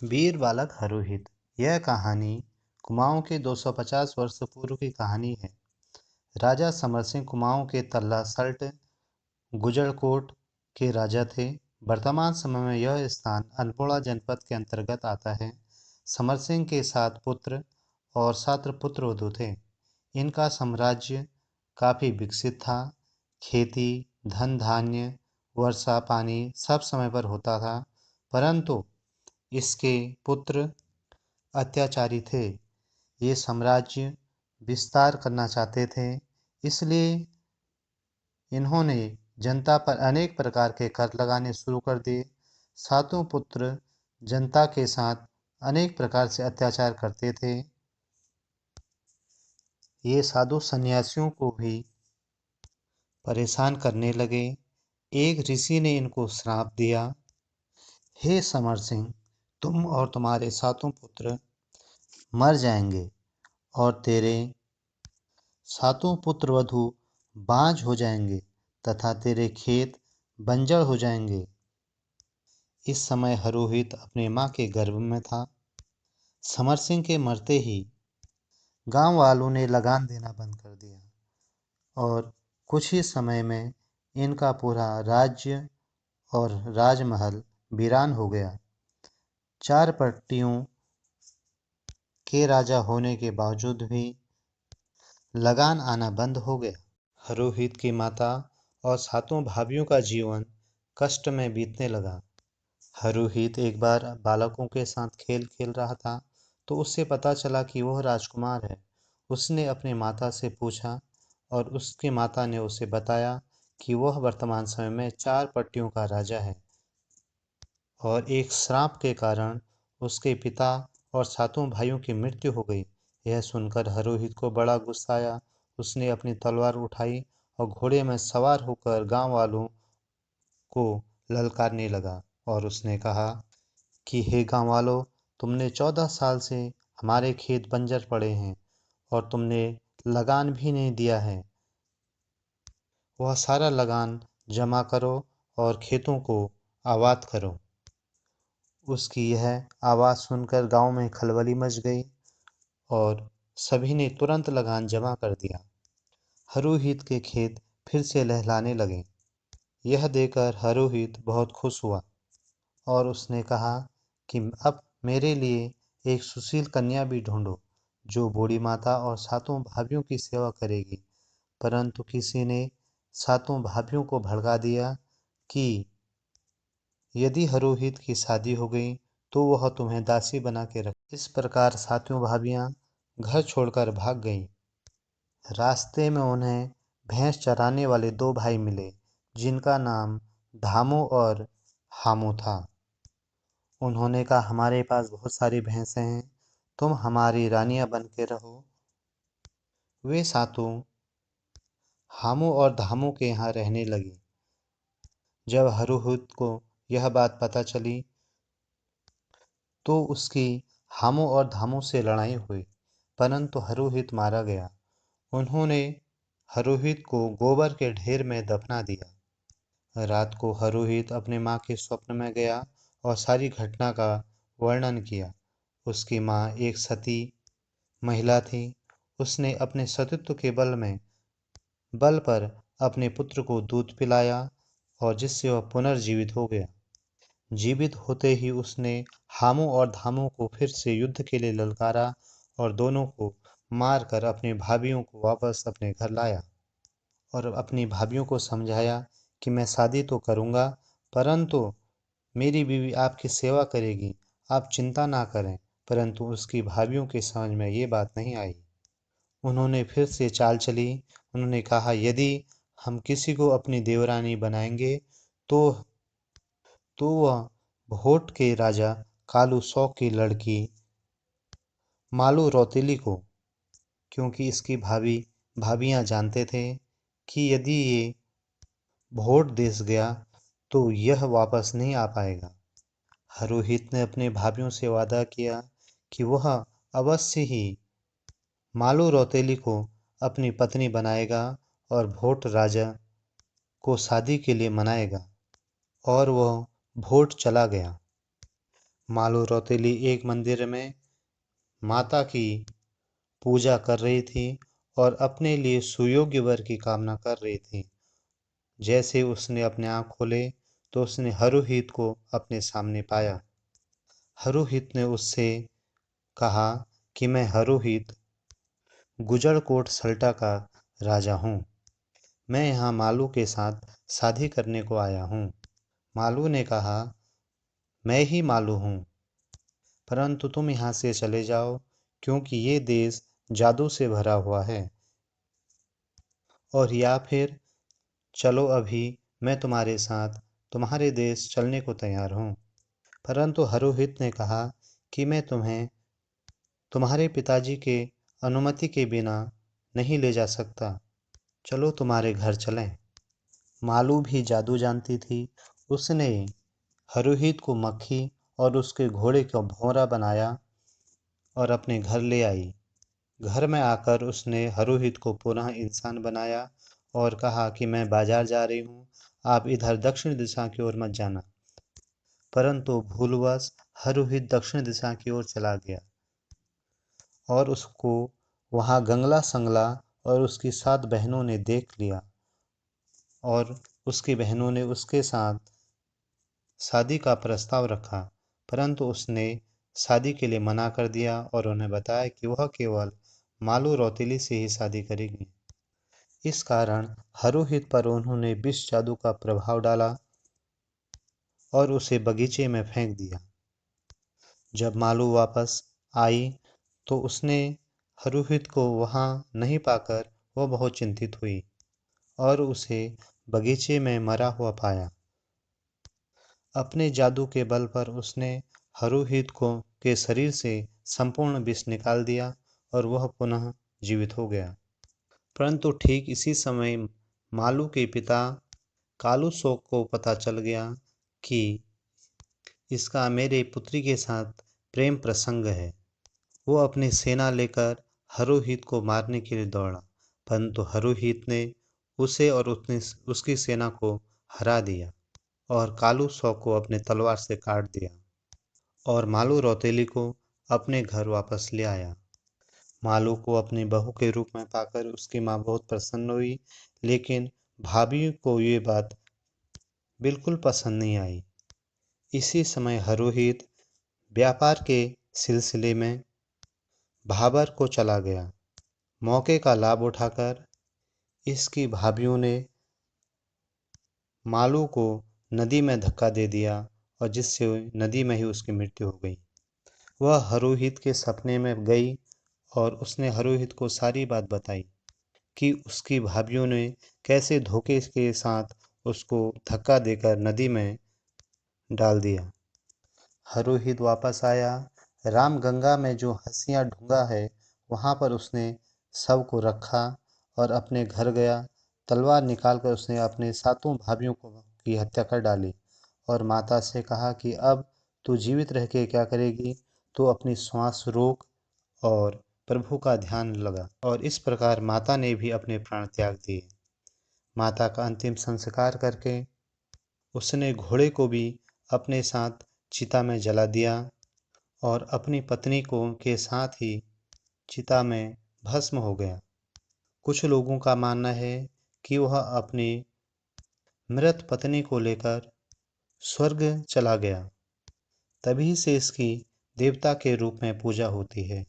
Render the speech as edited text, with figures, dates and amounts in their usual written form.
वीर बालक हरोहित। यह कहानी कुमाऊं के 250 वर्ष पूर्व की कहानी है। राजा समर सिंह कुमाऊं के तल्ला सल्ट गुजरकोट के राजा थे। वर्तमान समय में यह स्थान अल्मोड़ा जनपद के अंतर्गत आता है। समर सिंह के 7 पुत्र और 7 पुत्रवधू थे। इनका साम्राज्य काफी विकसित था। खेती, धन धान्य, वर्षा पानी सब समय पर होता था, परंतु इसके पुत्र अत्याचारी थे। ये साम्राज्य विस्तार करना चाहते थे, इसलिए इन्होंने जनता पर अनेक प्रकार के कर लगाने शुरू कर दिए। सातों पुत्र जनता के साथ अनेक प्रकार से अत्याचार करते थे। ये साधु सन्यासियों को भी परेशान करने लगे। एक ऋषि ने इनको श्राप दिया, हे समर सिंह, तुम और तुम्हारे सातों पुत्र मर जाएंगे और तेरे सातों पुत्रवधू बांझ हो जाएंगे तथा तेरे खेत बंजर हो जाएंगे। इस समय हरोहित अपने माँ के गर्भ में था। समर सिंह के मरते ही गांव वालों ने लगान देना बंद कर दिया और कुछ ही समय में इनका पूरा राज्य और राजमहल वीरान हो गया। 4 पट्टियों के राजा होने के बावजूद भी लगान आना बंद हो गया। हरोहित की माता और सातों भाभियों का जीवन कष्ट में बीतने लगा। हरोहित एक बार बालकों के साथ खेल खेल रहा था, तो उससे पता चला कि वह राजकुमार है। उसने अपनी माता से पूछा और उसकी माता ने उसे बताया कि वह वर्तमान समय में 4 पट्टियों का राजा है और एक श्राप के कारण उसके पिता और सातों भाइयों की मृत्यु हो गई। यह सुनकर हरोहित को बड़ा गुस्सा आया। उसने अपनी तलवार उठाई और घोड़े में सवार होकर गांव वालों को ललकारने लगा और उसने कहा कि हे गांव वालों, तुमने 14 साल से हमारे खेत बंजर पड़े हैं और तुमने लगान भी नहीं दिया है। वह सारा लगान जमा करो और खेतों को आबाद करो। उसकी यह आवाज़ सुनकर गांव में खलबली मच गई और सभी ने तुरंत लगान जमा कर दिया। हरोहित के खेत फिर से लहलाने लगे। यह देखकर हरोहित बहुत खुश हुआ और उसने कहा कि अब मेरे लिए एक सुशील कन्या भी ढूंढो, जो बूढ़ी माता और सातों भाभियों की सेवा करेगी। परंतु किसी ने सातों भाभियों को भड़का दिया कि यदि हरोहित की शादी हो गई तो वह तुम्हें दासी बना के रख। इस प्रकार सातों भाभियां घर छोड़कर भाग गईं। रास्ते में उन्हें भैंस चराने वाले 2 भाई मिले, जिनका नाम धामू और हामू था। उन्होंने कहा, हमारे पास बहुत सारी भैंसें हैं, तुम हमारी रानियां बन के रहो। वे सातों हामू और धामू के यहाँ रहने लगी। जब हरोहित को यह बात पता चली तो उसकी हामू और धामू से लड़ाई हुई, परंतु हरोहित मारा गया। उन्होंने हरोहित को गोबर के ढेर में दफना दिया। रात को हरोहित अपने माँ के स्वप्न में गया और सारी घटना का वर्णन किया। उसकी माँ एक सती महिला थी। उसने अपने सतीत्व के बल पर अपने पुत्र को दूध पिलाया और जिससे वह पुनर्जीवित हो गया। जीवित होते ही उसने हामू और धामू को फिर से युद्ध के लिए ललकारा और दोनों को मारकर अपने भाइयों को वापस अपने घर लाया और अपनी भाभियों को समझाया कि मैं शादी तो करूंगा, परंतु मेरी बीवी आपकी सेवा करेगी, आप चिंता ना करें। परंतु उसकी भाभियों के समझ में ये बात नहीं आई। उन्होंने फिर से चाल चली। उन्होंने कहा, यदि हम किसी को अपनी देवरानी बनाएंगे तो वह भोट के राजा कालू सौ की लड़की मालू रौतेली को, क्योंकि इसकी भाभियां जानते थे कि यदि ये भोट देश गया तो यह वापस नहीं आ पाएगा। हरोहित ने अपने भाइयों से वादा किया कि वह अवश्य ही मालू रौतेली को अपनी पत्नी बनाएगा और भोट राजा को शादी के लिए मनाएगा, और वह भोट चला गया। मालू रौतेली एक मंदिर में माता की पूजा कर रही थी और अपने लिए सुयोग्य वर की कामना कर रही थी। जैसे उसने अपने आँख खोले तो उसने हरुहित को अपने सामने पाया। हरुहित ने उससे कहा कि मैं हरुहित गुजरकोट सल्टा का राजा हूँ। मैं यहाँ मालू के साथ शादी करने को आया हूँ। मालू ने कहा, मैं ही मालू हूँ, परंतु तुम यहाँ से चले जाओ क्योंकि ये देश जादू से भरा हुआ है, और या फिर चलो अभी मैं तुम्हारे साथ तुम्हारे देश चलने को तैयार हूँ। परंतु हरुहित ने कहा कि मैं तुम्हें तुम्हारे पिताजी के अनुमति के बिना नहीं ले जा सकता। चलो तुम्हारे घर चलें। मालू भी जादू जानती थी। उसने हरुहित को मक्खी और उसके घोड़े का भौरा बनाया और अपने घर ले आई। घर में आकर उसने हरुहित को पुनः इंसान बनाया और कहा कि मैं बाजार जा रही हूँ, आप इधर दक्षिण दिशा की ओर मत जाना। परंतु भूलवश हरुहित दक्षिण दिशा की ओर चला गया और उसको वहां गंगला संगला और उसकी 7 बहनों ने देख लिया और उसकी बहनों ने उसके साथ शादी का प्रस्ताव रखा। परंतु उसने शादी के लिए मना कर दिया और उन्हें बताया कि वह केवल मालू रौतेली से ही शादी करेगी। इस कारण हरुहित पर उन्होंने विष जादू का प्रभाव डाला और उसे बगीचे में फेंक दिया। जब मालू वापस आई तो उसने हरुहित को वहां नहीं पाकर वह बहुत चिंतित हुई और उसे बगीचे में मरा हुआ पाया। अपने जादू के बल पर उसने हरुहित को के शरीर से संपूर्ण विष निकाल दिया और वह पुनः जीवित हो गया। परंतु ठीक इसी समय मालू के पिता कालू शोक को पता चल गया कि इसका मेरे पुत्री के साथ प्रेम प्रसंग है। वो अपनी सेना लेकर हरुहित को मारने के लिए दौड़ा, परंतु हरुहित ने उसे और उसकी सेना को हरा दिया और कालू शौक को अपने तलवार से काट दिया और मालू रौतेली को अपने घर वापस ले आया। मालू को अपनी बहू के रूप में पाकर उसकी माँ बहुत प्रसन्न हुई, लेकिन भाभी को ये बात बिल्कुल पसंद नहीं आई। इसी समय हरुहित व्यापार के सिलसिले में भाबर को चला गया। मौके का लाभ उठाकर इसकी भाभीयों ने मालू को नदी में धक्का दे दिया और जिससे नदी में ही उसकी मृत्यु हो गई। वह हरुहित के सपने में गई और उसने हरुहित को सारी बात बताई कि उसकी भाभीयों ने कैसे धोखे के साथ उसको धक्का देकर नदी में डाल दिया। हरुहित वापस आया। रामगंगा में जो हंसिया ढूंगा है वहां पर उसने शव को रखा और अपने घर गया। तलवार निकालकर उसने अपने 7 भाइयों की हत्या कर डाली और माता से कहा कि अब तू जीवित रह के क्या करेगी, तू अपनी श्वास रोक और प्रभु का ध्यान लगा। और इस प्रकार माता ने भी अपने प्राण त्याग दिए। माता का अंतिम संस्कार करके उसने घोड़े को भी अपने साथ चिता में जला दिया और अपनी पत्नी को के साथ ही चिता में भस्म हो गया। कुछ लोगों का मानना है कि वह अपनी मृत पत्नी को लेकर स्वर्ग चला गया। तभी से इसकी देवता के रूप में पूजा होती है।